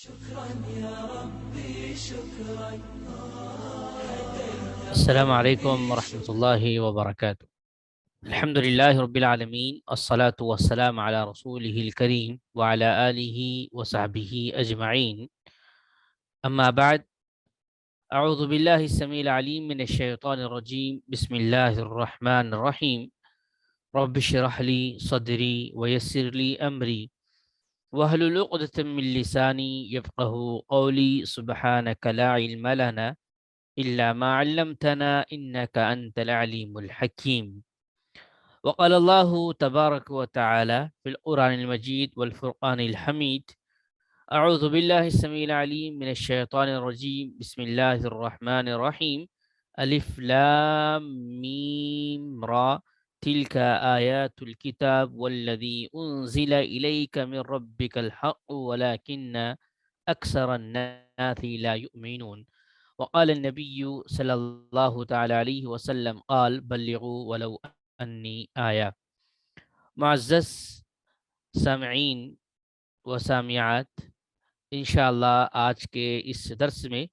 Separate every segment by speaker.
Speaker 1: شكرا يا ربي شكرا.
Speaker 2: السلام عليكم ورحمة الله وبركاته. الحمد لله رب العالمين، الصلاة والسلام على رسوله الكريم وعلى آله وصحبه أجمعين. أما بعد، أعوذ بالله السميع العليم من الشيطان الرجيم. بسم الله الرحمن الرحيم. رب اشرح لي صدري ويسر لي أمري واحلل عقدة من لساني يفقه قولي. سبحانك لا علم لنا إلا ما علمتنا إنك أنت العليم الحكيم. وقال الله تبارك وتعالى في القرآن المجيد والفرقان الحميد: أعوذ بالله السميع العليم من الشيطان الرجيم. بسم الله الرحمن الرحيم. ألف لام ميم را، تلك آيات الكتاب والذي أنزل إليك من ربك الحق ولكن أكثر الناس لا يؤمنون. وقال النبي صلى الله تعالى عليه وسلم قال: بلغوا ولو انی آیا۔ معزز سامعین و سامعات، انشاءاللہ آج کے اس درس میں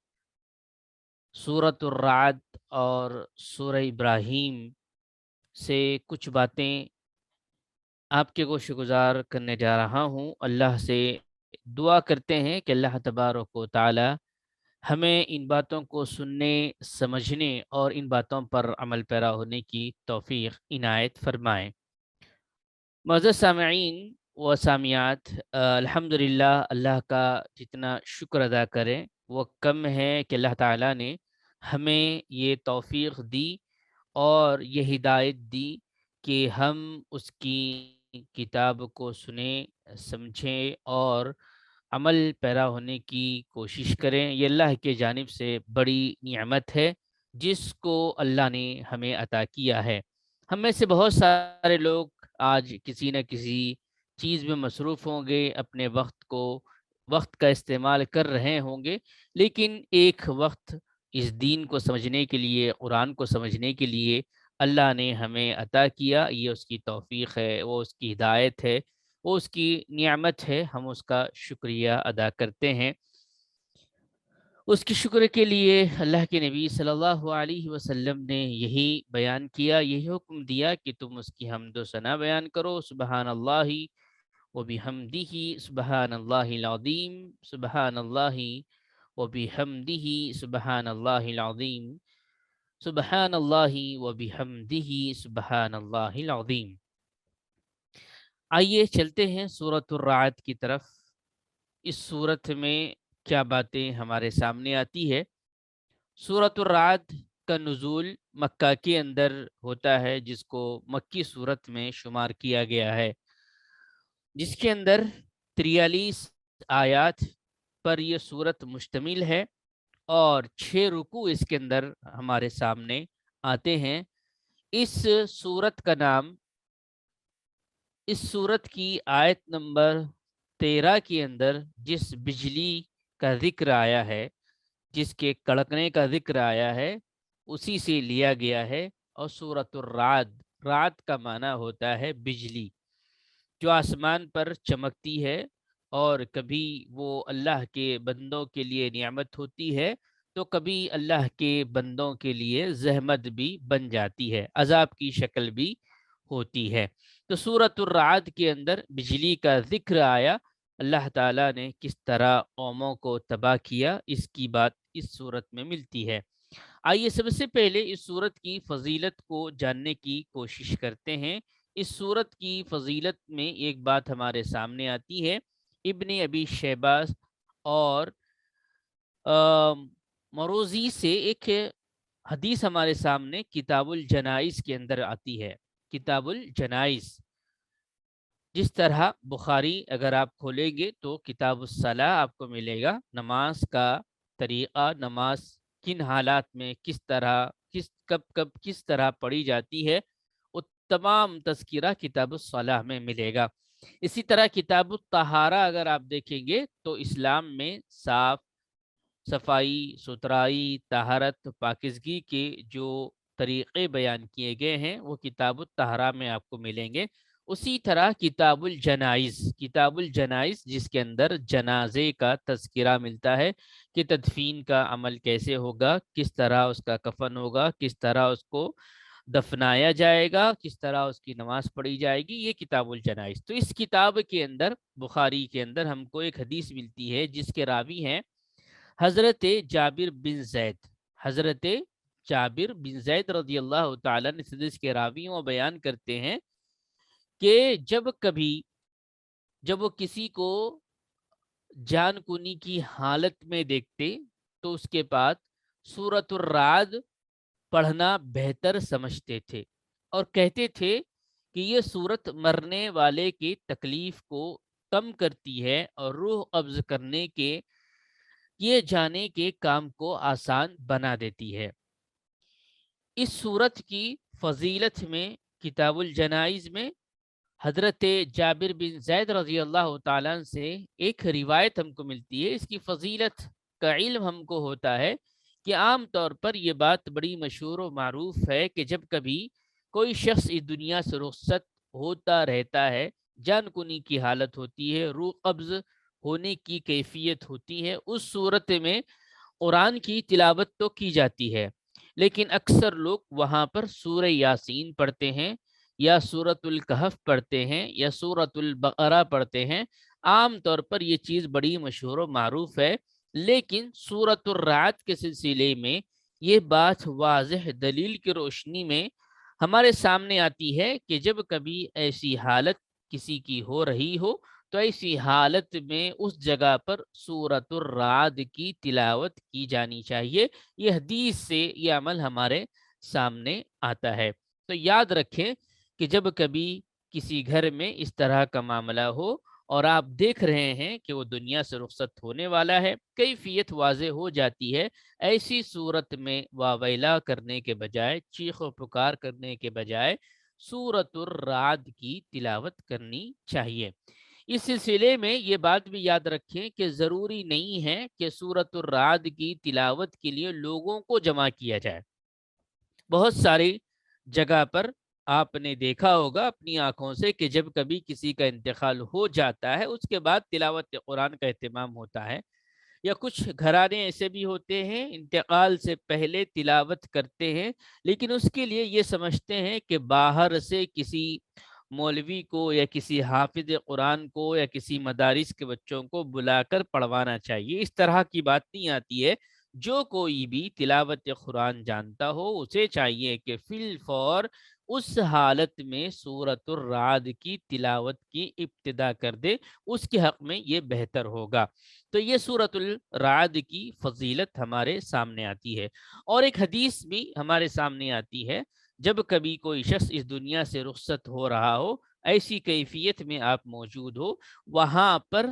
Speaker 2: سورۃ الرعد اور سورہ ابراہیم سے کچھ باتیں آپ کے گوش گزار کرنے جا رہا ہوں۔ اللہ سے دعا کرتے ہیں کہ اللہ تبارک و تعالی ہمیں ان باتوں کو سننے، سمجھنے اور ان باتوں پر عمل پیرا ہونے کی توفیق عنایت فرمائیں۔ معزز سامعین و سامعات، الحمدللہ اللہ کا جتنا شکر ادا کریں وہ کم ہے کہ اللہ تعالیٰ نے ہمیں یہ توفیق دی اور یہ ہدایت دی کہ ہم اس کی کتاب کو سنیں، سمجھیں اور عمل پیرا ہونے کی کوشش کریں۔ یہ اللہ کے جانب سے بڑی نعمت ہے جس کو اللہ نے ہمیں عطا کیا ہے۔ ہم میں سے بہت سارے لوگ آج کسی نہ کسی چیز میں مصروف ہوں گے، اپنے وقت کا استعمال کر رہے ہوں گے، لیکن ایک وقت اس دین کو سمجھنے کے لیے، قرآن کو سمجھنے کے لیے اللہ نے ہمیں عطا کیا۔ یہ اس کی توفیق ہے، وہ اس کی ہدایت ہے، وہ اس کی نعمت ہے۔ ہم اس کا شکریہ ادا کرتے ہیں۔ اس کی شکر کے لیے اللہ کے نبی صلی اللہ علیہ وسلم نے یہی بیان کیا، یہی حکم دیا کہ تم اس کی حمد و ثنا بیان کرو۔ سبحان اللہ و بحمدہ، سبحان اللہ العظیم، سبحان اللہ و بحمدہ، سبحان اللہ العظیم، سبحان اللہ و بحمدہ، سبحان اللہ العظیم۔ آئیے چلتے ہیں سورۃ الرعد کی طرف۔ اس سورت میں کیا باتیں ہمارے سامنے آتی ہے؟ سورۃ الرعد کا نزول مکہ کے اندر ہوتا ہے، جس کو مکی سورت میں شمار کیا گیا ہے، جس کے اندر 43 آیات پر یہ سورت مشتمل ہے اور 6 رکوع اس کے اندر ہمارے سامنے آتے ہیں۔ اس سورت کا نام، اس سورت کی آیت نمبر 13 کے اندر جس بجلی کا ذکر آیا ہے، جس کے کڑکنے کا ذکر آیا ہے، اسی سے لیا گیا ہے۔ اور سورۃ الرعد، رعد کا معنی ہوتا ہے بجلی، جو آسمان پر چمکتی ہے، اور کبھی وہ اللہ کے بندوں کے لیے نعمت ہوتی ہے تو کبھی اللہ کے بندوں کے لیے زحمت بھی بن جاتی ہے، عذاب کی شکل بھی ہوتی ہے۔ تو سورۃ الرعد کے اندر بجلی کا ذکر آیا، اللہ تعالیٰ نے کس طرح قوموں کو تباہ کیا، اس کی بات اس سورت میں ملتی ہے۔ آئیے سب سے پہلے اس سورت کی فضیلت کو جاننے کی کوشش کرتے ہیں۔ اس سورت کی فضیلت میں ایک بات ہمارے سامنے آتی ہے۔ ابن ابی شیبہ اور مروزی سے ایک حدیث ہمارے سامنے کتاب الجنائز کے اندر آتی ہے۔ کتاب الجنائز، جس طرح بخاری اگر آپ کھولیں گے تو کتاب الصلاح آپ کو ملے گا، نماز کا طریقہ، نماز کن حالات میں کس طرح، کب کس طرح پڑھی جاتی ہے، وہ تمام تذکرہ کتاب الصلاح میں ملے گا۔ اسی طرح کتاب الطہارہ اگر آپ دیکھیں گے تو اسلام میں صاف صفائی، ستھرائی، طہارت، پاکیزگی کے جو طریقے بیان کیے گئے ہیں وہ کتاب الطہارہ میں آپ کو ملیں گے۔ اسی طرح کتاب الجنائز جس کے اندر جنازے کا تذکرہ ملتا ہے کہ تدفین کا عمل کیسے ہوگا، کس طرح اس کا کفن ہوگا، کس طرح اس کو دفنایا جائے گا، کس طرح اس کی نماز پڑھی جائے گی، یہ کتاب الجنائز۔ تو اس کتاب کے اندر، بخاری کے اندر، ہم کو ایک حدیث ملتی ہے جس کے راوی ہیں حضرت جابر بن زید۔ حضرت جابر بن زید رضی اللہ تعالیٰ نے حدیث کے راویوں بیان کرتے ہیں کہ جب وہ کسی کو جان کنی کی حالت میں دیکھتے تو اس کے بعد سورۃ الرعد پڑھنا بہتر سمجھتے تھے، اور کہتے تھے کہ یہ سورت مرنے والے کی تکلیف کو کم کرتی ہے اور روح قبض کرنے کے کیے جانے کے کام کو آسان بنا دیتی ہے۔ اس سورت کی فضیلت میں کتاب الجنائز میں حضرت جابر بن زید رضی اللہ تعالیٰ سے ایک روایت ہم کو ملتی ہے۔ اس کی فضیلت کا علم ہم کو ہوتا ہے کہ عام طور پر یہ بات بڑی مشہور و معروف ہے کہ جب کبھی کوئی شخص اس دنیا سے رخصت ہوتا رہتا ہے، جان کنی کی حالت ہوتی ہے، روح قبض ہونے کی کیفیت ہوتی ہے، اس صورت میں قرآن کی تلاوت تو کی جاتی ہے، لیکن اکثر لوگ وہاں پر سورہ یاسین پڑھتے ہیں یا سورۃ الکہف پڑھتے ہیں یا سورۃ البقرہ پڑھتے ہیں۔ عام طور پر یہ چیز بڑی مشہور و معروف ہے، لیکن سورۃ الرعد کے سلسلے میں یہ بات واضح دلیل کی روشنی میں ہمارے سامنے آتی ہے کہ جب کبھی ایسی حالت کسی کی ہو رہی ہو تو ایسی حالت میں اس جگہ پر سورۃ الرعد کی تلاوت کی جانی چاہیے۔ یہ حدیث سے یہ عمل ہمارے سامنے آتا ہے۔ تو یاد رکھیں کہ جب کبھی کسی گھر میں اس طرح کا معاملہ ہو اور آپ دیکھ رہے ہیں کہ وہ دنیا سے رخصت ہونے والا ہے، کیفیت واضح ہو جاتی ہے، ایسی صورت میں واویلا کرنے کے بجائے، چیخ و پکار کرنے کے بجائے سورۃ الرعد کی تلاوت کرنی چاہیے۔ اس سلسلے میں یہ بات بھی یاد رکھیں کہ ضروری نہیں ہے کہ سورۃ الرعد کی تلاوت کے لیے لوگوں کو جمع کیا جائے۔ بہت ساری جگہ پر آپ نے دیکھا ہوگا اپنی آنکھوں سے کہ جب کبھی کسی کا انتقال ہو جاتا ہے، اس کے بعد تلاوت قرآن کا اہتمام ہوتا ہے، یا کچھ گھرانے ایسے بھی ہوتے ہیں انتقال سے پہلے تلاوت کرتے ہیں، لیکن اس کے لیے یہ سمجھتے ہیں کہ باہر سے کسی مولوی کو یا کسی حافظ قرآن کو یا کسی مدارس کے بچوں کو بلا کر پڑھوانا چاہیے۔ اس طرح کی بات نہیں آتی ہے۔ جو کوئی بھی تلاوت قرآن جانتا ہو اسے چاہیے کہ فی الفور اس حالت میں سورۃ الرعد کی تلاوت کی ابتدا کر دے، اس کے حق میں یہ بہتر ہوگا۔ تو یہ سورۃ الرعد کی فضیلت ہمارے سامنے آتی ہے، اور ایک حدیث بھی ہمارے سامنے آتی ہے، جب کبھی کوئی شخص اس دنیا سے رخصت ہو رہا ہو، ایسی کیفیت میں آپ موجود ہو، وہاں پر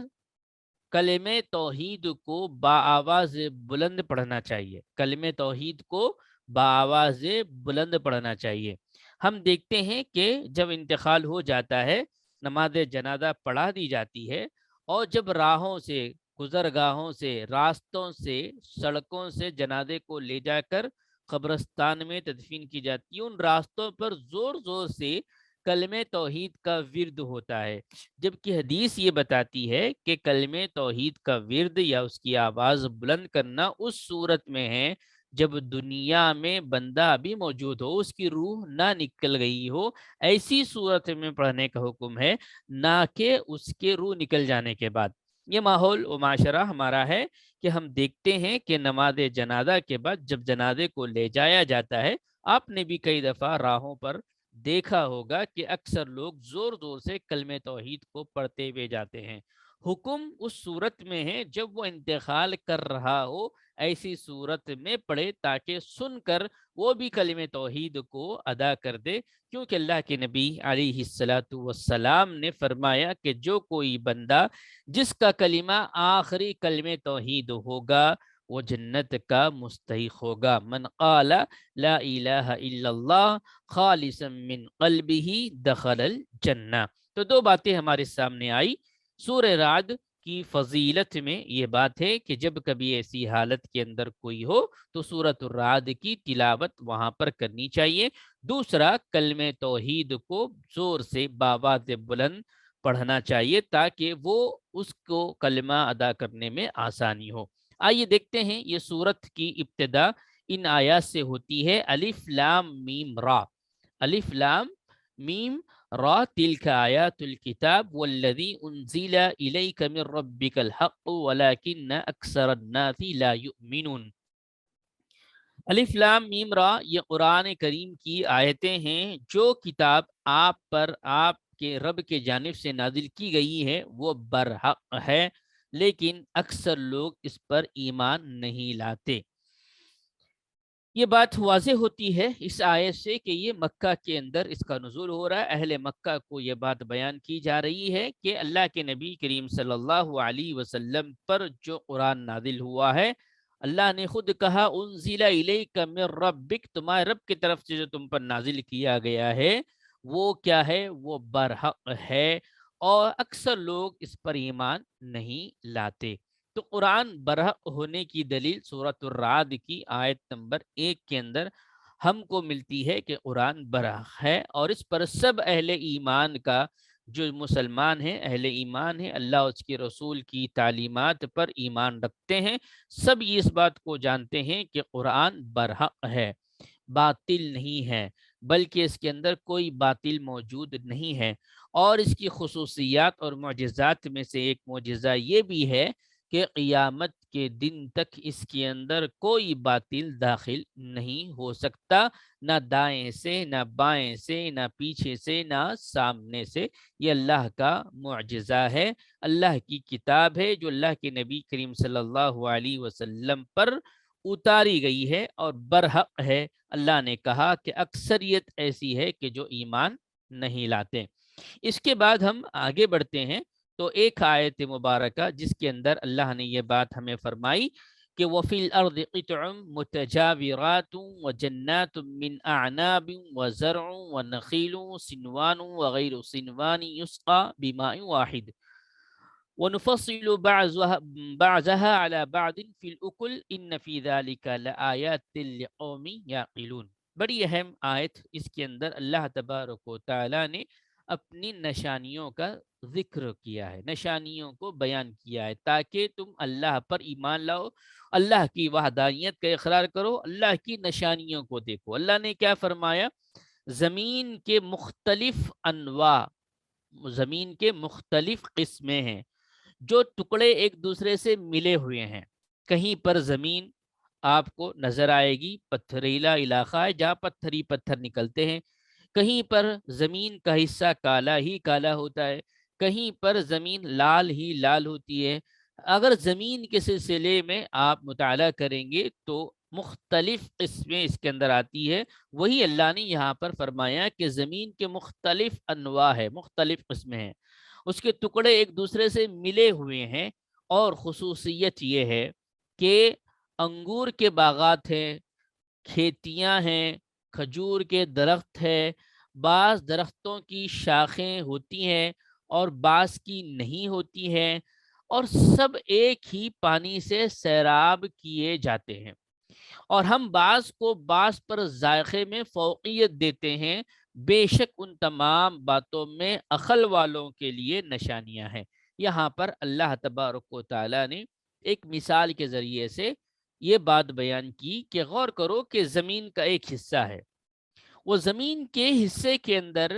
Speaker 2: کلمہ توحید کو بآواز بلند پڑھنا چاہیے۔ کلمہ توحید کو بآواز بلند پڑھنا چاہیے۔ ہم دیکھتے ہیں کہ جب انتقال ہو جاتا ہے، نماز جنازہ پڑھا دی جاتی ہے، اور جب راہوں سے، گزرگاہوں سے، راستوں سے، سڑکوں سے جنازے کو لے جا کر قبرستان میں تدفین کی جاتی ہے، ان راستوں پر زور زور سے کلمہ توحید کا ورد ہوتا ہے، جبکہ حدیث یہ بتاتی ہے کہ کلمہ توحید کا ورد یا اس کی آواز بلند کرنا اس صورت میں ہے جب دنیا میں بندہ ابھی موجود ہو، اس کی روح نہ نکل گئی ہو، ایسی صورت میں پڑھنے کا حکم ہے، نہ کہ اس کے روح نکل جانے کے بعد۔ یہ ماحول و معاشرہ ہمارا ہے کہ ہم دیکھتے ہیں کہ نماز جنازہ کے بعد جب جنازے کو لے جایا جاتا ہے، آپ نے بھی کئی دفعہ راہوں پر دیکھا ہوگا کہ اکثر لوگ زور زور سے کلمہ توحید کو پڑھتے ہوئے جاتے ہیں۔ حکم اس صورت میں ہے جب وہ انتقال کر رہا ہو، ایسی صورت میں پڑھے تاکہ سن کر وہ بھی کلمہ توحید کو ادا کر دے، کیونکہ اللہ کے نبی علیہ السلام نے فرمایا کہ جو کوئی بندہ جس کا کلمہ آخری کلمہ توحید ہوگا وہ جنت کا مستحق ہوگا۔ من قال لا الہ الا اللہ خالصا من قلبہ دخل الجنہ۔ تو دو باتیں ہمارے سامنے آئی، سورہ رعد کی فضیلت میں یہ بات ہے کہ جب کبھی ایسی حالت کے اندر کوئی ہو تو سورۃ الرعد کی تلاوت وہاں پر کرنی چاہیے۔ دوسرا، کلمہ توحید کو زور سے باواز بلند پڑھنا چاہیے تاکہ وہ اس کو کلمہ ادا کرنے میں آسانی ہو۔ آئیے دیکھتے ہیں، یہ سورت کی ابتدا ان آیات سے ہوتی ہے، الف لام میم را۔ الف لام میم را تلک آیات الکتاب والذی انزل الیک من ربک الحق ولکن اکثر الناس لا یؤمنون۔ الف لام میم را یہ قرآن کریم کی آیتیں ہیں، جو کتاب آپ پر آپ کے رب کے جانب سے نازل کی گئی ہے وہ برحق ہے، لیکن اکثر لوگ اس پر ایمان نہیں لاتے۔ یہ بات واضح ہوتی ہے اس آیت سے کہ یہ مکہ کے اندر اس کا نزول ہو رہا ہے۔ اہل مکہ کو یہ بات بیان کی جا رہی ہے کہ اللہ کے نبی کریم صلی اللہ علیہ وسلم پر جو قرآن نازل ہوا ہے، اللہ نے خود کہا انزل الیک من ربک، تمہارے رب کی طرف سے جو تم پر نازل کیا گیا ہے وہ کیا ہے؟ وہ برحق ہے، اور اکثر لوگ اس پر ایمان نہیں لاتے۔ تو قرآن برحق ہونے کی دلیل سورۃ الرعد کی آیت نمبر 1 کے اندر ہم کو ملتی ہے کہ قرآن برحق ہے، اور اس پر سب اہل ایمان کا، جو مسلمان ہیں، اہل ایمان ہیں، اللہ اور اس کے رسول کی تعلیمات پر ایمان رکھتے ہیں، سب یہ اس بات کو جانتے ہیں کہ قرآن برحق ہے، باطل نہیں ہے، بلکہ اس کے اندر کوئی باطل موجود نہیں ہے۔ اور اس کی خصوصیات اور معجزات میں سے ایک معجزہ یہ بھی ہے کہ قیامت کے دن تک اس کے اندر کوئی باطل داخل نہیں ہو سکتا، نہ دائیں سے، نہ بائیں سے، نہ پیچھے سے، نہ سامنے سے۔ یہ اللہ کا معجزہ ہے، اللہ کی کتاب ہے جو اللہ کے نبی کریم صلی اللہ علیہ وسلم پر اتاری گئی ہے اور برحق ہے۔ اللہ نے کہا کہ اکثریت ایسی ہے کہ جو ایمان نہیں لاتے۔ اس کے بعد ہم آگے بڑھتے ہیں تو ایک آیت مبارکہ جس کے اندر اللہ نے یہ بات ہمیں فرمائی کہ وَفِي الْأَرْضِ قِطْعٌ مُتَجَاوِرَاتٌ وَجَنَّاتٌ مِّنْ أَعْنَابٍ وَزَرْعٌ وَنَخِيلٌ صِنْوَانٌ وَغَيْرُ صِنْوَانٍ يُسْقَىٰ بِمَاءٍ وَاحِدٍ وَنُفَصِّلُ بَعْضَهَا عَلَى بَعْضٍ فِي الْأُكُلِ إِنَّ فِي ذَلِكَ لَآيَاتٍ لِقَوْمٍ يَعْقِلُونَ۔ بڑی اہم آیت، اس کے اندر اللہ تبارک و تعالیٰ نے اپنی نشانیوں کا ذکر کیا ہے، نشانیوں کو بیان کیا ہے تاکہ تم اللہ پر ایمان لاؤ، اللہ کی وحدانیت کا اقرار کرو، اللہ کی نشانیوں کو دیکھو۔ اللہ نے کیا فرمایا؟ زمین کے مختلف انواع، زمین کے مختلف قسمیں ہیں، جو ٹکڑے ایک دوسرے سے ملے ہوئے ہیں۔ کہیں پر زمین آپ کو نظر آئے گی، پتھریلا علاقہ ہے جہاں پتھر ہی پتھر نکلتے ہیں، کہیں پر زمین کا حصہ کالا ہی کالا ہوتا ہے، کہیں پر زمین لال ہی لال ہوتی ہے۔ اگر زمین کے سلسلے میں آپ مطالعہ کریں گے تو مختلف قسمیں اس کے اندر آتی ہے۔ وہی اللہ نے یہاں پر فرمایا کہ زمین کے مختلف انواع ہے، مختلف قسمیں ہیں، اس کے ٹکڑے ایک دوسرے سے ملے ہوئے ہیں۔ اور خصوصیت یہ ہے کہ انگور کے باغات ہیں، کھیتیاں ہیں، کھجور کے درخت ہے، بعض درختوں کی شاخیں ہوتی ہیں اور بعض کی نہیں ہوتی ہیں، اور سب ایک ہی پانی سے سیراب کیے جاتے ہیں، اور ہم بعض کو بعض پر ذائقے میں فوقیت دیتے ہیں۔ بے شک ان تمام باتوں میں عقل والوں کے لیے نشانیاں ہیں۔ یہاں پر اللہ تبارک و تعالیٰ نے ایک مثال کے ذریعے سے یہ بات بیان کی کہ غور کرو کہ زمین کا ایک حصہ ہے، وہ زمین کے حصے کے اندر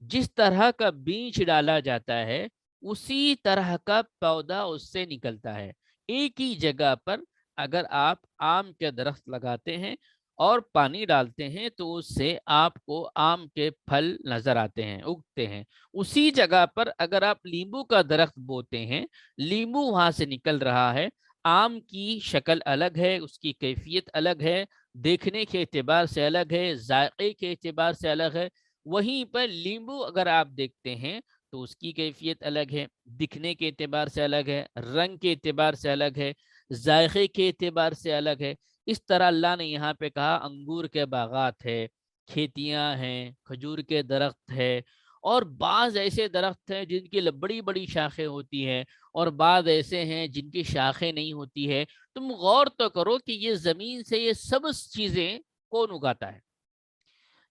Speaker 2: جس طرح کا بیج ڈالا جاتا ہے اسی طرح کا پودا اس سے نکلتا ہے۔ ایک ہی جگہ پر اگر آپ آم کے درخت لگاتے ہیں اور پانی ڈالتے ہیں تو اس سے آپ کو آم کے پھل نظر آتے ہیں، اگتے ہیں۔ اسی جگہ پر اگر آپ لیمبو کا درخت بوتے ہیں، لیمبو وہاں سے نکل رہا ہے۔ آم کی شکل الگ ہے، اس کی کیفیت الگ ہے، دیکھنے کے اعتبار سے الگ ہے، ذائقے کے اعتبار سے الگ ہے۔ وہیں پر لیمبو اگر آپ دیکھتے ہیں تو اس کی کیفیت الگ ہے، دکھنے کے اعتبار سے الگ ہے، رنگ کے اعتبار سے الگ ہے، ذائقے کے اعتبار سے الگ ہے۔ اس طرح اللہ نے یہاں پہ کہا انگور کے باغات ہے، کھیتیاں ہیں، کھجور کے درخت ہے، اور بعض ایسے درخت ہیں جن کی بڑی بڑی شاخیں ہوتی ہیں اور بعض ایسے ہیں جن کی شاخیں نہیں ہوتی ہے. تم غور تو کرو کہ یہ زمین سے یہ سبز چیزیں کون اگاتا ہے.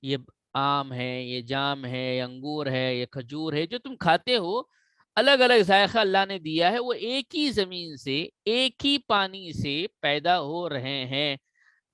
Speaker 2: یہ آم ہے، یہ جام ہے، یہ انگور ہے، یہ کھجور ہے، جو تم کھاتے ہو، الگ الگ ذائقہ اللہ نے دیا ہے، وہ ایک ہی زمین سے، ایک ہی پانی سے پیدا ہو رہے ہیں.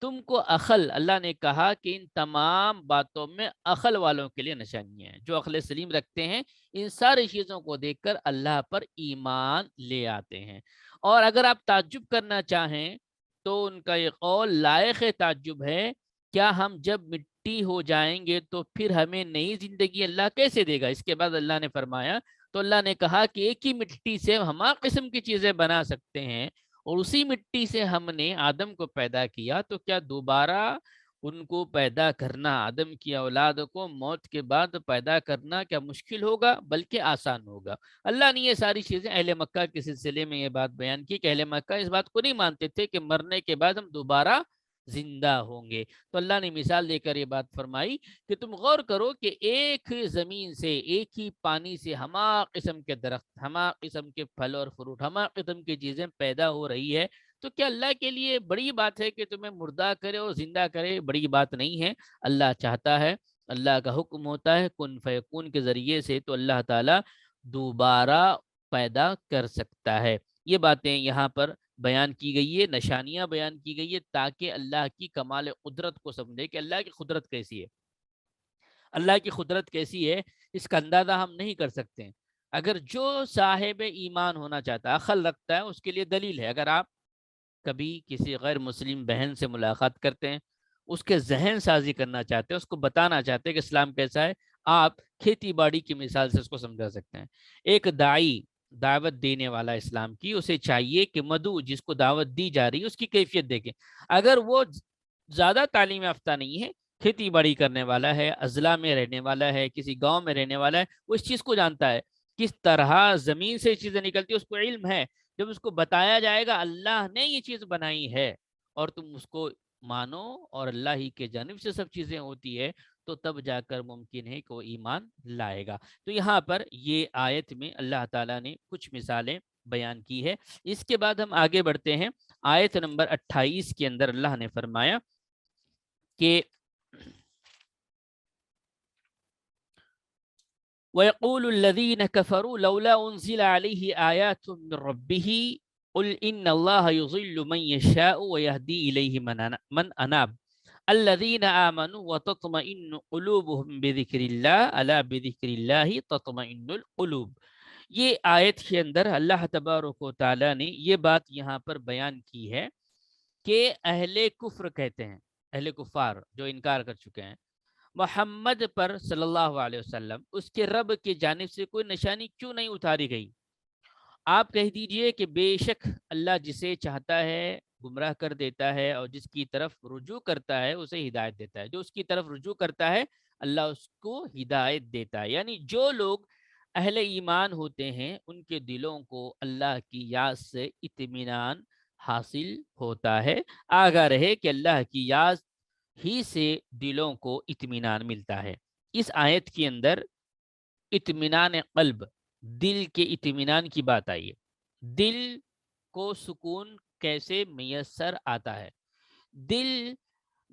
Speaker 2: تم کو عقل، اللہ نے کہا کہ ان تمام باتوں میں عقل والوں کے لیے نشانیاں ہیں. جو عقل سلیم رکھتے ہیں ان ساری چیزوں کو دیکھ کر اللہ پر ایمان لے آتے ہیں. اور اگر آپ تعجب کرنا چاہیں تو ان کا یہ قول لائق تعجب ہے. کیا ہم جب مٹی ہو جائیں گے تو پھر ہمیں نئی زندگی اللہ کیسے دے گا؟ اس کے بعد اللہ نے فرمایا، تو اللہ نے کہا کہ ایک ہی مٹی سے ہم قسم کی چیزیں بنا سکتے ہیں، اور اسی مٹی سے ہم نے آدم کو پیدا کیا، تو کیا دوبارہ ان کو پیدا کرنا، آدم کی اولاد کو موت کے بعد پیدا کرنا کیا مشکل ہوگا؟ بلکہ آسان ہوگا. اللہ نے یہ ساری چیزیں اہل مکہ کے سلسلے میں یہ بات بیان کی کہ اہل مکہ اس بات کو نہیں مانتے تھے کہ مرنے کے بعد ہم دوبارہ زندہ ہوں گے. تو اللہ نے مثال دے کر یہ بات فرمائی کہ تم غور کرو کہ ایک زمین سے، ایک ہی پانی سے ہما قسم کے درخت، ہما قسم کے پھل اور فروٹ، ہما قسم کی چیزیں پیدا ہو رہی ہے. تو کیا اللہ کے لیے بڑی بات ہے کہ تمہیں مردہ کرے اور زندہ کرے؟ بڑی بات نہیں ہے. اللہ چاہتا ہے، اللہ کا حکم ہوتا ہے کن فیکون کے ذریعے سے، تو اللہ تعالیٰ دوبارہ پیدا کر سکتا ہے. یہ باتیں یہاں پر بیان کی گئی ہے، نشانیاں بیان کی گئی ہے، تاکہ اللہ کی کمال قدرت کو سمجھے کہ اللہ کی قدرت کیسی ہے. اللہ کی قدرت کیسی ہے اس کا اندازہ ہم نہیں کر سکتے. اگر جو صاحب ایمان ہونا چاہتا ہے، عقل رکھتا ہے، اس کے لیے دلیل ہے. اگر آپ کبھی کسی غیر مسلم بہن سے ملاقات کرتے ہیں، اس کے ذہن سازی کرنا چاہتے ہیں، اس کو بتانا چاہتے ہیں کہ اسلام کیسا ہے، آپ کھیتی باڑی کی مثال سے اس کو سمجھا سکتے ہیں. ایک داعی، دعوت دینے والا اسلام کی، اسے چاہیے کہ مدعو جس کو دعوت دی جا رہی ہے اس کی کیفیت دیکھیں. اگر وہ زیادہ تعلیم یافتہ نہیں ہے، کھیتی باڑی کرنے والا ہے، اضلاع میں رہنے والا ہے، کسی گاؤں میں رہنے والا ہے، وہ اس چیز کو جانتا ہے کس طرح زمین سے چیزیں نکلتی، اس کو علم ہے. جب اس کو بتایا جائے گا اللہ نے یہ چیز بنائی ہے اور تم اس کو مانو اور اللہ ہی کے جانب سے سب چیزیں ہوتی ہے، تو تب جا کر ممکن ہے کہ وہ ایمان لائے گا. تو یہاں پر یہ آیت میں اللہ تعالیٰ نے کچھ مثالیں بیان کی ہے. اس کے بعد ہم آگے بڑھتے ہیں. آیت نمبر 28 کے اندر اللہ نے فرمایا کہ وَيَقُولُ الَّذِينَ كَفَرُوا لَوْلَا أُنزِلَ عَلَيْهِ آيَاتٌ مِّن رَّبِّهِ قُلْ إِنَّ اللَّهَ يُضِلُّ مَن يَشَاءُ وَيَهْدِي إِلَيْهِ مَنْ أَنَابَ الَّذِينَ آمَنُوا وَتَطْمَئِنُّ قُلُوبُهُم بِذِكْرِ اللَّهِ أَلَا بِذِكْرِ اللَّهِ تَطْمَئِنُّ الْقُلُوبُ. یہ آیت کے اندر اللہ تبارک و تعالیٰ نے یہ بات یہاں پر بیان کی ہے کہ اہل کفر کہتے ہیں، اہل کفار جو انکار کر چکے ہیں، محمد پر صلی اللہ علیہ وسلم اس کے رب کی جانب سے کوئی نشانی کیوں نہیں اتاری گئی؟ آپ کہہ دیجئے کہ بے شک اللہ جسے چاہتا ہے گمراہ کر دیتا ہے، اور جس کی طرف رجوع کرتا ہے اسے ہدایت دیتا ہے. جو اس کی طرف رجوع کرتا ہے اللہ اس کو ہدایت دیتا ہے. یعنی جو لوگ اہل ایمان ہوتے ہیں ان کے دلوں کو اللہ کی یاد سے اطمینان حاصل ہوتا ہے. آگاہ رہے کہ اللہ کی یاد ہی سے دلوں کو اطمینان ملتا ہے. اس آیت کے اندر اطمینان قلب، دل کے اطمینان کی بات آئی ہے. دل کو سکون کیسے میسر آتا ہے؟ دل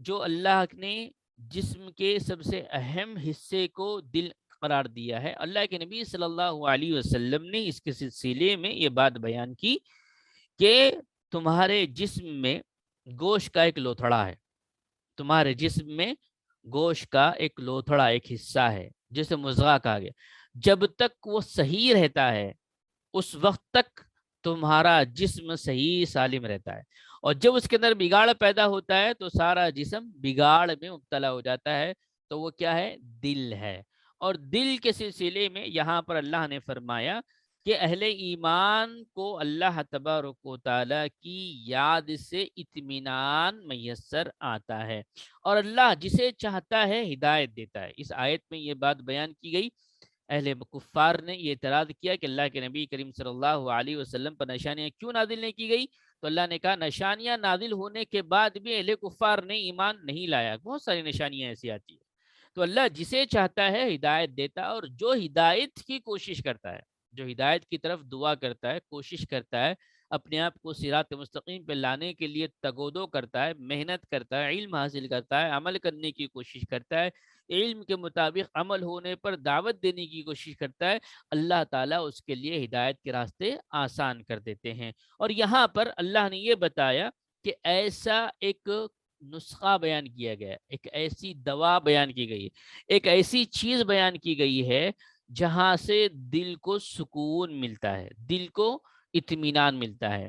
Speaker 2: جو اللہ نے جسم کے سب سے اہم حصے کو دل قرار دیا ہے، اللہ کے نبی صلی اللہ علیہ وسلم نے اس کے سلسلے میں یہ بات بیان کی کہ تمہارے جسم میں گوشت کا ایک لوتھڑا ہے. تمہارے جسم میں گوشت کا ایک لوتھڑا، ایک حصہ ہے جسے مضغہ کہا گیا. جب تک وہ صحیح رہتا ہے اس وقت تک تمہارا جسم صحیح سالم رہتا ہے، اور جب اس کے اندر بگاڑ پیدا ہوتا ہے تو سارا جسم بگاڑ میں مبتلا ہو جاتا ہے. تو وہ کیا ہے؟ دل ہے. اور دل کے سلسلے میں یہاں پر اللہ نے فرمایا کہ اہل ایمان کو اللہ تبارک و تعالیٰ کی یاد سے اطمینان میسر آتا ہے، اور اللہ جسے چاہتا ہے ہدایت دیتا ہے. اس آیت میں یہ بات بیان کی گئی. اہل کفار نے یہ اعتراض کیا کہ اللہ کے نبی کریم صلی اللہ علیہ وسلم پر نشانیاں کیوں نازل نہیں کی گئی؟ تو اللہ نے کہا نشانیاں نازل ہونے کے بعد بھی اہل کفار نے ایمان نہیں لایا. بہت ساری نشانیاں ایسی آتی ہیں. تو اللہ جسے چاہتا ہے ہدایت دیتا ہے، اور جو ہدایت کی کوشش کرتا ہے جو ہدایت کی طرف دعا کرتا ہے، کوشش کرتا ہے، اپنے آپ کو صراط مستقیم پہ لانے کے لیے تگودو کرتا ہے، محنت کرتا ہے، علم حاصل کرتا ہے، عمل کرنے کی کوشش کرتا ہے، علم کے مطابق عمل ہونے پر دعوت دینے کی کوشش کرتا ہے، اللہ تعالیٰ اس کے لیے ہدایت کے راستے آسان کر دیتے ہیں۔ اور یہاں پر اللہ نے یہ بتایا کہ ایسا ایک نسخہ بیان کیا گیا ہے، ایک ایسی دوا بیان کی گئی ہے، ایک ایسی چیز بیان کی گئی ہے جہاں سے دل کو سکون ملتا ہے، دل کو اطمینان ملتا ہے۔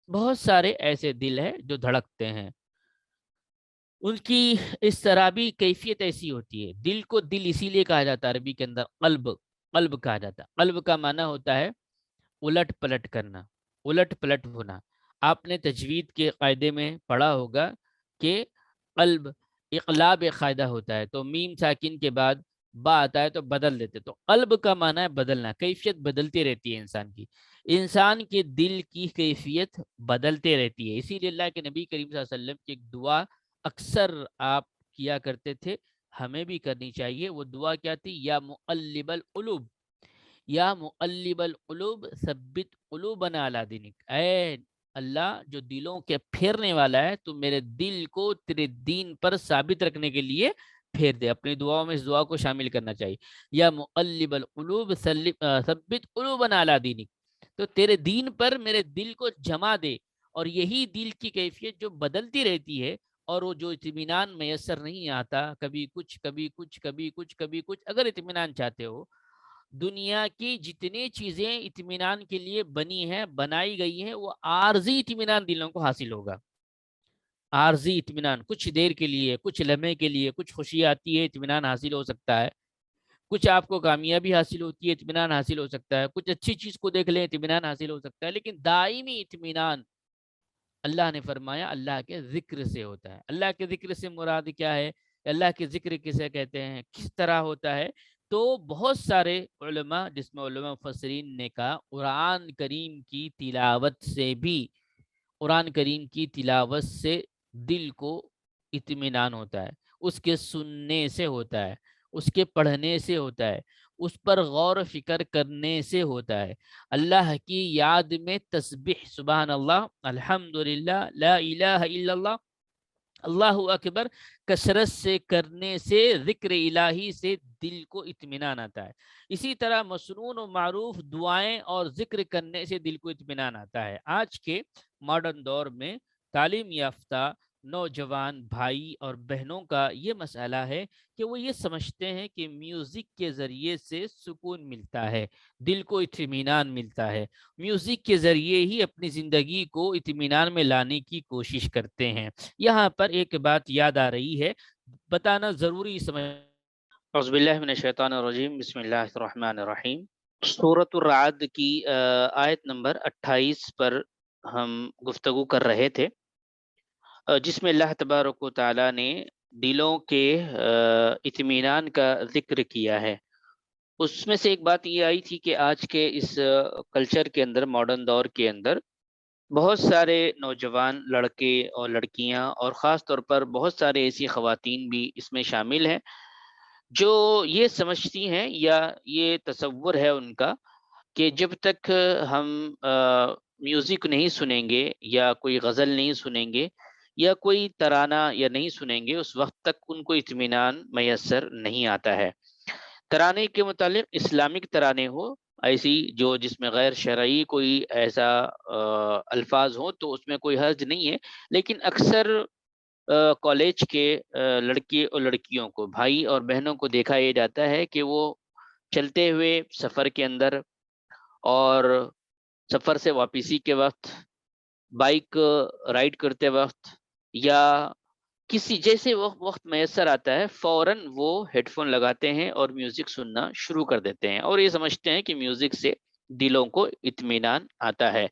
Speaker 2: بہت سارے ایسے دل ہیں جو دھڑکتے ہیں، ان کی اس طرح بھی کیفیت ایسی ہوتی ہے۔ دل کو دل اسی لیے کہا جاتا ہے، عربی کے اندر قلب، قلب کہا جاتا ہے۔ قلب کا معنی ہوتا ہے الٹ پلٹ کرنا، الٹ پلٹ ہونا۔ آپ نے تجوید کے قاعدے میں پڑھا ہوگا کہ قلب اقلاب قاعدہ ہوتا ہے، تو میم ساکن کے بعد با آتا ہے تو بدل دیتے، تو قلب کا معنی ہے بدلنا، کیفیت بدلتی رہتی ہے انسان کی، انسان کے دل کی کیفیت بدلتے رہتی ہے۔ اسی لیے اللہ کے نبی کریم صلی اللہ علیہ وسلم کی ایک دعا اکثر آپ کیا کرتے تھے، ہمیں بھی کرنی چاہیے۔ وہ دعا کیا تھی؟ یا مقلب القلوب، یا مقلب القلوب ثبت قلوبنا علی دینک، اے اللہ جو دلوں کے پھیرنے والا ہے، تو میرے دل کو تیرے دین پر ثابت رکھنے کے لیے پھیر دے۔ اپنی دعاؤں میں اس دعا کو شامل کرنا چاہیے، یا مقلب القلوب ثبت قلوبنا علی دینک، تو تیرے دین پر میرے دل کو جما دے۔ اور یہی دل کی کیفیت جو بدلتی رہتی ہے، اور وہ جو اطمینان میسر نہیں آتا، کبھی کچھ کبھی کچھ کبھی کچھ کبھی کچھ، اگر اطمینان چاہتے ہو، دنیا کی جتنی چیزیں اطمینان کے لیے بنی ہیں، بنائی گئی ہیں، وہ عارضی اطمینان دلوں کو حاصل ہوگا۔ عارضی اطمینان، کچھ دیر کے لیے، کچھ لمحے کے لیے، کچھ خوشی آتی ہے، اطمینان حاصل ہو سکتا ہے، کچھ آپ کو کامیابی حاصل ہوتی ہے، اطمینان حاصل ہو سکتا ہے، کچھ اچھی چیز کو دیکھ لیں، اطمینان حاصل ہو سکتا ہے، لیکن دائمی اطمینان اللہ نے فرمایا اللہ کے ذکر سے ہوتا ہے۔ اللہ کے ذکر سے مراد کیا ہے؟ اللہ کے ذکر کسے کہتے ہیں، کس طرح ہوتا ہے؟ تو بہت سارے علماء، جس میں علماء مفسرین نے کہا قرآن کریم کی تلاوت سے بھی، قرآن کریم کی تلاوت سے دل کو اطمینان ہوتا ہے، اس کے سننے سے ہوتا ہے، اس کے پڑھنے سے ہوتا ہے، اس پر غور و فکر کرنے سے ہوتا ہے، اللہ کی یاد میں تسبیح، سبحان اللہ، الحمدللہ، لا الہ الا اللہ، اللہ اکبر، کثرت سے کرنے سے، ذکر الہی سے دل کو اطمینان آتا ہے۔ اسی طرح مسنون و معروف دعائیں اور ذکر کرنے سے دل کو اطمینان آتا ہے۔ آج کے ماڈرن دور میں تعلیم یافتہ نوجوان بھائی اور بہنوں کا یہ مسئلہ ہے کہ وہ یہ سمجھتے ہیں کہ میوزک کے ذریعے سے سکون ملتا ہے، دل کو اطمینان ملتا ہے، میوزک کے ذریعے ہی اپنی زندگی کو اطمینان میں لانے کی کوشش کرتے ہیں۔ یہاں پر ایک بات یاد آ رہی ہے، بتانا ضروری سمجھ۔ اعوذ باللہ من الشیطان الرجیم، بسم اللہ الرحمن الرحیم۔ سورۃ الرعد کی آیت نمبر 28 پر ہم گفتگو کر رہے تھے، جس میں اللہ تبارک و تعالیٰ نے دلوں کے اطمینان کا ذکر کیا ہے۔ اس میں سے ایک بات یہ آئی تھی کہ آج کے اس کلچر کے اندر، ماڈرن دور کے اندر، بہت سارے نوجوان لڑکے اور لڑکیاں، اور خاص طور پر بہت سارے ایسی خواتین بھی اس میں شامل ہیں، جو یہ سمجھتی ہیں یا یہ تصور ہے ان کا کہ جب تک ہم میوزک نہیں سنیں گے، یا کوئی غزل نہیں سنیں گے، یا کوئی ترانہ یا نہیں سنیں گے، اس وقت تک ان کو اطمینان میسر نہیں آتا ہے۔ ترانے کے متعلق اسلامک ترانے ہو، ایسی جو جس میں غیر شرعی کوئی ایسا الفاظ ہوں، تو اس میں کوئی حرج نہیں ہے، لیکن اکثر کالج کے لڑکے اور لڑکیوں کو، بھائی اور بہنوں کو دیکھا یہ جاتا ہے کہ وہ چلتے ہوئے سفر کے اندر، اور سفر سے واپسی کے وقت، بائک رائڈ کرتے وقت، یا کسی جیسے وقت میسر آتا ہے، فوراً وہ ہیڈ فون لگاتے ہیں اور میوزک سننا شروع کر دیتے ہیں، اور یہ سمجھتے ہیں کہ میوزک سے دلوں کو اطمینان آتا ہے۔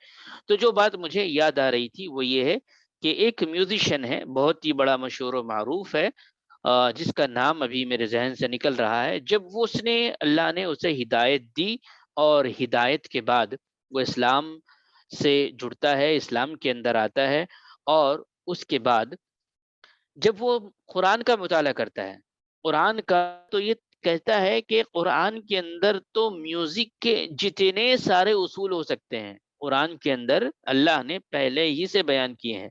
Speaker 2: تو جو بات مجھے یاد آ رہی تھی وہ یہ ہے کہ ایک میوزیشین ہے، بہت ہی بڑا مشہور و معروف ہے، جس کا نام ابھی میرے ذہن سے نکل رہا ہے۔ جب وہ اللہ نے اسے ہدایت دی، اور ہدایت کے بعد وہ اسلام سے جڑتا ہے، اسلام کے اندر آتا ہے، اور اس کے بعد جب وہ قرآن کا مطالعہ کرتا ہے، قرآن کا، تو یہ کہتا ہے کہ قرآن کے اندر تو میوزک کے جتنے سارے اصول ہو سکتے ہیں قرآن کے اندر اللہ نے پہلے ہی سے بیان کیے ہیں۔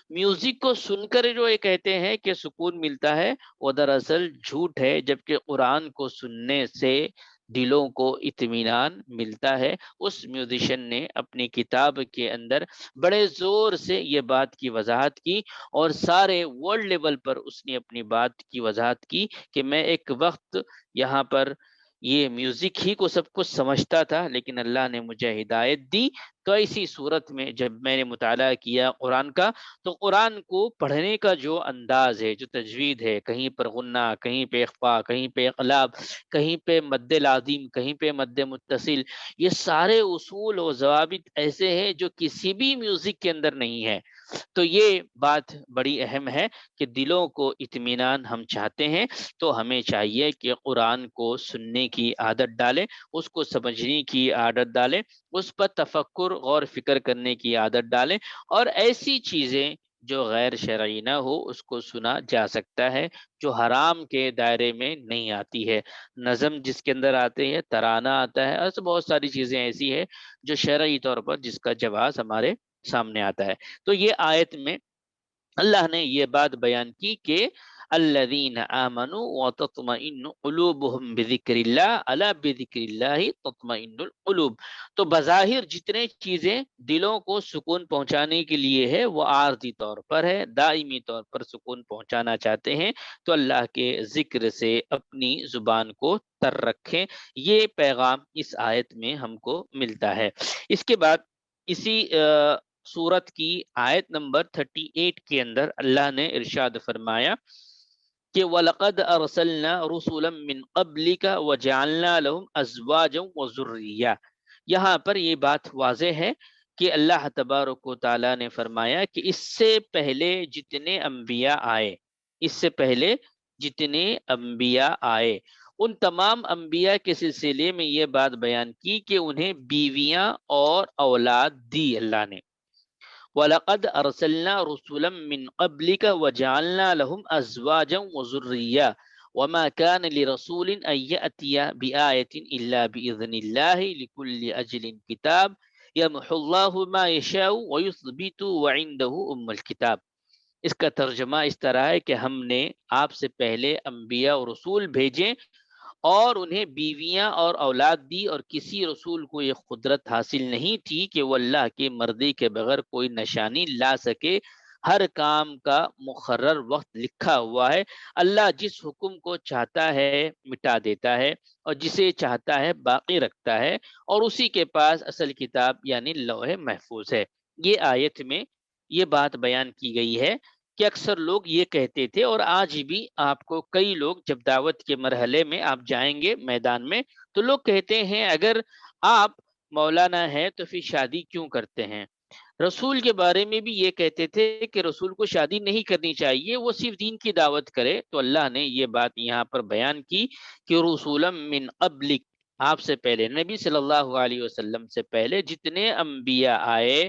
Speaker 2: میوزک کو سن کر جو یہ کہتے ہیں کہ سکون ملتا ہے، وہ دراصل جھوٹ ہے، جبکہ قرآن کو سننے سے دلوں کو اطمینان ملتا ہے۔ اس میوزیشین نے اپنی کتاب کے اندر بڑے زور سے یہ بات کی وضاحت کی، اور سارے ورلڈ لیول پر اس نے اپنی بات کی وضاحت کی کہ میں ایک وقت یہاں پر یہ میوزک ہی کو سب کچھ سمجھتا تھا، لیکن اللہ نے مجھے ہدایت دی، تو ایسی صورت میں جب میں نے مطالعہ کیا قرآن کا، تو قرآن کو پڑھنے کا جو انداز ہے، جو تجوید ہے، کہیں پر غنہ، کہیں پہ اخفا، کہیں پہ اقلاب، کہیں پہ مد لازم، کہیں پہ مد متصل، یہ سارے اصول و ضوابط ایسے ہیں جو کسی بھی میوزک کے اندر نہیں ہے۔ تو یہ بات بڑی اہم ہے کہ دلوں کو اطمینان ہم چاہتے ہیں تو ہمیں چاہیے کہ قرآن کو سننے کی عادت ڈالیں، اس کو سمجھنے کی عادت ڈالیں، اس پر تفکر غور فکر کرنے کی عادت ڈالیں، اور ایسی چیزیں جو غیر شرعی نہ ہو اس کو سنا جا سکتا ہے، جو حرام کے دائرے میں نہیں آتی ہے۔ نظم جس کے اندر آتے ہیں، ترانہ آتا ہے، ایسے بہت ساری چیزیں ایسی ہیں جو شرعی طور پر جس کا جواز ہمارے سامنے آتا ہے۔ تو یہ آیت میں اللہ نے یہ بات بیان کی کہ الذین آمنوا وتطمئن قلوبهم بذکر اللہ الا بذکر اللہ تطمئن القلوب۔ تو بظاہر جتنے چیزیں دلوں کو سکون پہنچانے کے لیے ہے وہ عارضی طور پر ہے، دائمی طور پر سکون پہنچانا چاہتے ہیں تو اللہ کے ذکر سے اپنی زبان کو تر رکھیں۔ یہ پیغام اس آیت میں ہم کو ملتا ہے۔ اس کے بعد اسی سورت کی آیت نمبر 38 کے اندر اللہ نے ارشاد فرمایا کہ وَلَقَدْ أَرْسَلْنَا رُسُلًا مِّن قَبْلِكَ وَجَعَلْنَا لَهُمْ أَزْوَاجًا وَذُرِّيَّةً۔ یہاں پر یہ بات واضح ہے کہ اللہ تبارک و تعالیٰ نے فرمایا کہ اس سے پہلے جتنے انبیاء آئے، اس سے پہلے جتنے انبیاء آئے، ان تمام انبیاء کے سلسلے میں یہ بات بیان کی کہ انہیں بیویاں اور اولاد دی اللہ نے۔ وَلَقَدْ أَرْسَلْنَا رُسُلًا مِّن قَبْلِكَ وَجَعَلْنَا لَهُمْ أَزْوَاجًا وَذُرِّيَّةً وَمَا كَانَ لِرَسُولٍ أَن يَأْتِيَ بِآيَةٍ إِلَّا بِإِذْنِ اللَّهِ لِكُلِّ أَجْلٍ كِتَابٌ يَمْحُو اللَّهُ مَا يَشَاءُ وَيُثْبِتُ وَعِندَهُ أُمُّ الْكِتَابِ۔ اس کا ترجمہ اس طرح ہے کہ ہم نے آپ سے پہلے انبیاء اور رسول بھیجے اور انہیں بیویاں اور اولاد دی، اور کسی رسول کو یہ قدرت حاصل نہیں تھی کہ وہ اللہ کی مرضی کے بغیر کوئی نشانی لا سکے۔ ہر کام کا مقرر وقت لکھا ہوا ہے۔ اللہ جس حکم کو چاہتا ہے مٹا دیتا ہے، اور جسے چاہتا ہے باقی رکھتا ہے، اور اسی کے پاس اصل کتاب یعنی لوح محفوظ ہے۔ یہ آیت میں یہ بات بیان کی گئی ہے کہ اکثر لوگ یہ کہتے تھے، اور آج بھی آپ کو کئی لوگ جب دعوت کے مرحلے میں آپ جائیں گے میدان میں تو لوگ کہتے ہیں اگر آپ مولانا ہیں تو پھر شادی کیوں کرتے ہیں؟ رسول کے بارے میں بھی یہ کہتے تھے کہ رسول کو شادی نہیں کرنی چاہیے، وہ صرف دین کی دعوت کرے۔ تو اللہ نے یہ بات یہاں پر بیان کی کہ رسولا من قبلک، آپ سے پہلے نبی صلی اللہ علیہ وسلم سے پہلے جتنے انبیاء آئے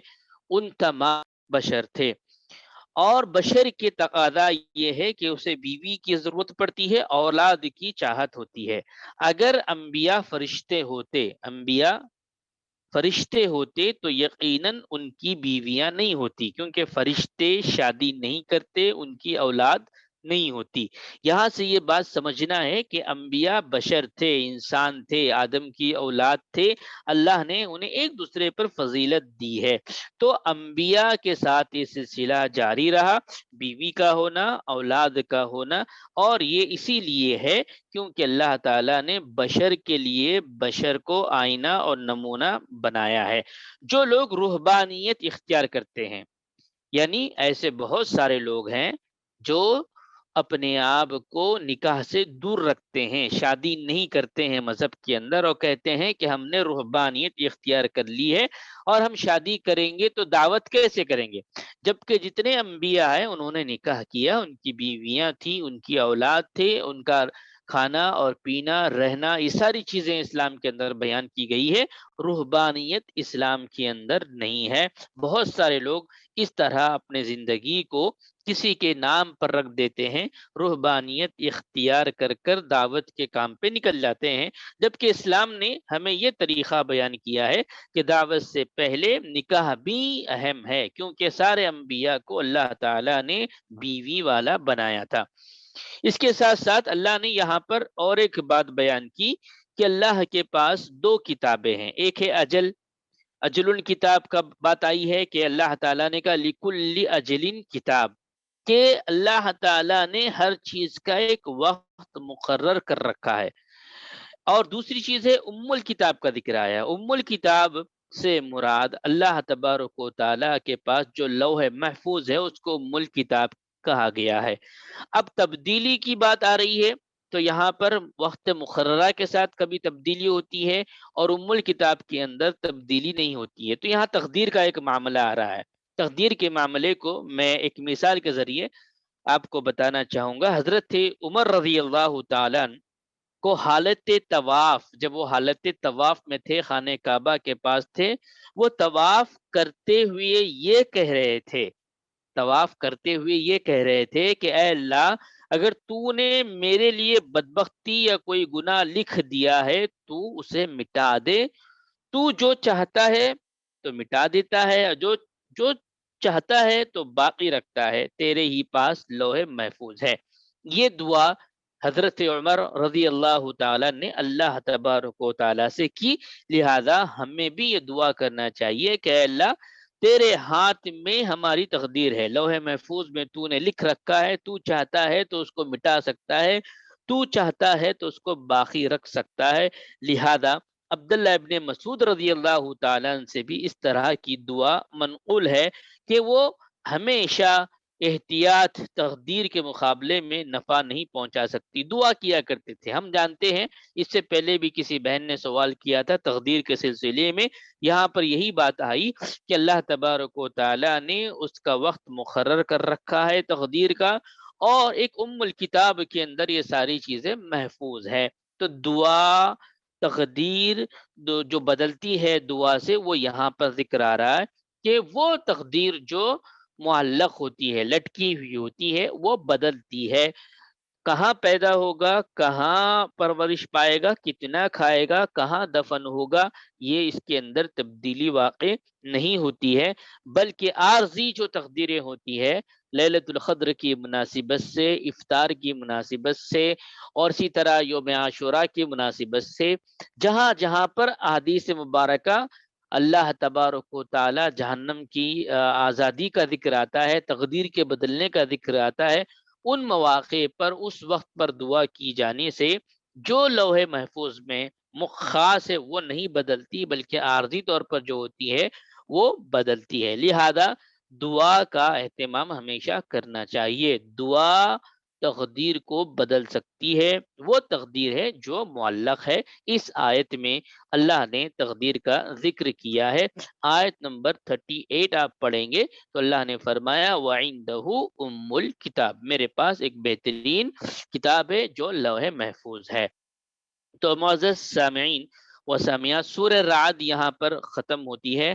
Speaker 2: ان تمام بشر تھے، اور بشر کے تقاضا یہ ہے کہ اسے بیوی کی ضرورت پڑتی ہے، اولاد کی چاہت ہوتی ہے۔ اگر انبیاء فرشتے ہوتے تو یقیناً ان کی بیویاں نہیں ہوتی، کیونکہ فرشتے شادی نہیں کرتے، ان کی اولاد نہیں ہوتی۔ یہاں سے یہ بات سمجھنا ہے کہ انبیاء بشر تھے، انسان تھے، آدم کی اولاد تھے، اللہ نے انہیں ایک دوسرے پر فضیلت دی ہے۔ تو انبیاء کے ساتھ یہ سلسلہ جاری رہا، بیوی کا ہونا، اولاد کا ہونا، اور یہ اسی لیے ہے کیونکہ اللہ تعالیٰ نے بشر کے لیے بشر کو آئینہ اور نمونہ بنایا ہے۔ جو لوگ رہبانیت اختیار کرتے ہیں، یعنی ایسے بہت سارے لوگ ہیں جو اپنے آپ کو نکاح سے دور رکھتے ہیں، شادی نہیں کرتے ہیں مذہب کے اندر، اور کہتے ہیں کہ ہم نے رہبانیت اختیار کر لی ہے اور ہم شادی کریں گے تو دعوت کیسے کریں گے؟ جبکہ جتنے انبیاء ہیں انہوں نے نکاح کیا، ان کی بیویاں تھیں، ان کی اولاد تھے، ان کا کھانا اور پینا، رہنا، یہ ساری چیزیں اسلام کے اندر بیان کی گئی ہے۔ رہبانیت اسلام کے اندر نہیں ہے۔ بہت سارے لوگ اس طرح اپنے زندگی کو کسی کے نام پر رکھ دیتے ہیں، رہبانیت اختیار کر کر دعوت کے کام پہ نکل جاتے ہیں، جبکہ اسلام نے ہمیں یہ طریقہ بیان کیا ہے کہ دعوت سے پہلے نکاح بھی اہم ہے، کیونکہ سارے انبیاء کو اللہ تعالیٰ نے بیوی والا بنایا تھا۔ اس کے ساتھ ساتھ اللہ نے یہاں پر اور ایک بات بیان کی کہ اللہ کے پاس دو کتابیں ہیں، ایک ہے اجل، اجل کتاب کا بات آئی ہے کہ اللہ تعالیٰ نے کہا لکل اجل کتاب، کہ اللہ تعالیٰ نے ہر چیز کا ایک وقت مقرر کر رکھا ہے۔ اور دوسری چیز ہے ام الکتاب کا ذکر آیا، ام الکتاب سے مراد اللہ تبارک و تعالیٰ کے پاس جو لوح محفوظ ہے اس کو ام الکتاب کہا گیا ہے۔ اب تبدیلی کی بات آ رہی ہے تو یہاں پر وقت مقررہ کے ساتھ کبھی تبدیلی ہوتی ہے اور ام الکتاب کے اندر تبدیلی نہیں ہوتی ہے، تو یہاں تقدیر کا ایک معاملہ آ رہا ہے۔ تقدیر کے معاملے کو میں ایک مثال کے ذریعے آپ کو بتانا چاہوں گا۔ حضرت عمر رضی اللہ تعالیٰ کو حالت طواف، جب وہ حالت طواف میں تھے، خانہ کعبہ کے پاس تھے، وہ طواف کرتے ہوئے یہ کہہ رہے تھے، طواف کرتے ہوئے یہ کہہ رہے تھے کہ اے اللہ، اگر تو نے میرے لیے بدبختی یا کوئی گناہ لکھ دیا ہے تو اسے مٹا دے، تو جو چاہتا ہے تو مٹا دیتا ہے، اور جو جو چاہتا ہے تو باقی رکھتا ہے، تیرے ہی پاس لوح محفوظ ہے۔ یہ دعا حضرت عمر رضی اللہ تعالیٰ نے اللہ تبارک و تعالیٰ سے کی، لہذا ہمیں بھی یہ دعا کرنا چاہیے کہ اے اللہ، تیرے ہاتھ میں ہماری تقدیر ہے، لوح محفوظ میں تو نے لکھ رکھا ہے، تو چاہتا ہے تو اس کو مٹا سکتا ہے، تو چاہتا ہے تو اس کو باقی رکھ سکتا ہے۔ لہذا عبداللہ ابن مسعود رضی اللہ تعالیٰ عنہ سے بھی اس طرح کی دعا منقول ہے کہ وہ ہمیشہ احتیاط تقدیر کے مقابلے میں نفع نہیں پہنچا سکتی دعا کیا کرتے تھے۔ ہم جانتے ہیں، اس سے پہلے بھی کسی بہن نے سوال کیا تھا تقدیر کے سلسلے میں، یہاں پر یہی بات آئی کہ اللہ تبارک و تعالیٰ نے اس کا وقت مقرر کر رکھا ہے تقدیر کا، اور ایک ام الکتاب کے اندر یہ ساری چیزیں محفوظ ہے۔ تو دعا، تقدیر جو بدلتی ہے دعا سے، وہ یہاں پر ذکر آ رہا ہے کہ وہ تقدیر جو معلق ہوتی ہے، لٹکی ہوئی ہوتی ہے، وہ بدلتی ہے۔ کہاں پیدا ہوگا، کہاں پرورش پائے گا، کتنا کھائے گا، کہاں دفن ہوگا، یہ اس کے اندر تبدیلی واقع نہیں ہوتی ہے، بلکہ عارضی جو تقدیریں ہوتی ہے، لیلۃ القدر کی مناسبت سے، افطار کی مناسبت سے، اور اسی طرح یوم عاشوراء کی مناسبت سے، جہاں جہاں پر احادیث مبارکہ اللہ تبارک و تعالی جہنم کی آزادی کا ذکر آتا ہے، تقدیر کے بدلنے کا ذکر آتا ہے، ان مواقع پر اس وقت پر دعا کی جانے سے جو لوح محفوظ میں خاص ہے وہ نہیں بدلتی، بلکہ عارضی طور پر جو ہوتی ہے وہ بدلتی ہے۔ لہذا دعا کا اہتمام ہمیشہ کرنا چاہیے۔ دعا تقدیر کو بدل سکتی ہے، وہ تقدیر ہے جو معلق ہے۔ اس آیت میں اللہ نے تقدیر کا ذکر کیا ہے۔ آیت نمبر 38 آپ پڑھیں گے تو اللہ نے فرمایا وَعِندَهُ ام الکتاب، میرے پاس ایک بہترین کتاب ہے جو لوح محفوظ ہے۔ تو معزز سامعین و سامعات، سورہ رعد یہاں پر ختم ہوتی ہے،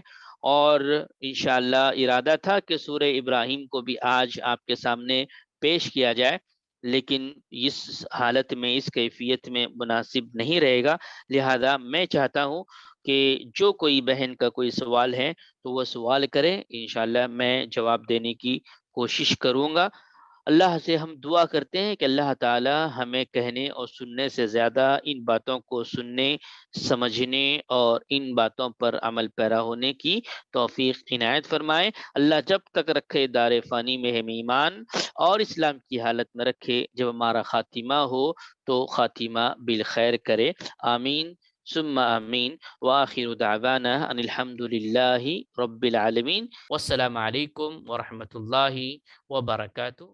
Speaker 2: اور انشاءاللہ ارادہ تھا کہ سورہ ابراہیم کو بھی آج آپ کے سامنے پیش کیا جائے، لیکن اس حالت میں، اس کیفیت میں مناسب نہیں رہے گا، لہذا میں چاہتا ہوں کہ جو کوئی بہن کا کوئی سوال ہے تو وہ سوال کرے، انشاءاللہ میں جواب دینے کی کوشش کروں گا۔ اللہ سے ہم دعا کرتے ہیں کہ اللہ تعالی ہمیں کہنے اور سننے سے زیادہ ان باتوں کو سننے، سمجھنے اور ان باتوں پر عمل پیرا ہونے کی توفیق عنایت فرمائے۔ اللہ جب تک رکھے دار فانی میں ہم ایمان اور اسلام کی حالت میں رکھے، جب ہمارا خاتمہ ہو تو خاتمہ بالخیر کرے، آمین ثم آمین، وآخر دعوانا ان الحمد للہ رب العالمین، والسلام علیکم ورحمۃ اللہ وبرکاتہ۔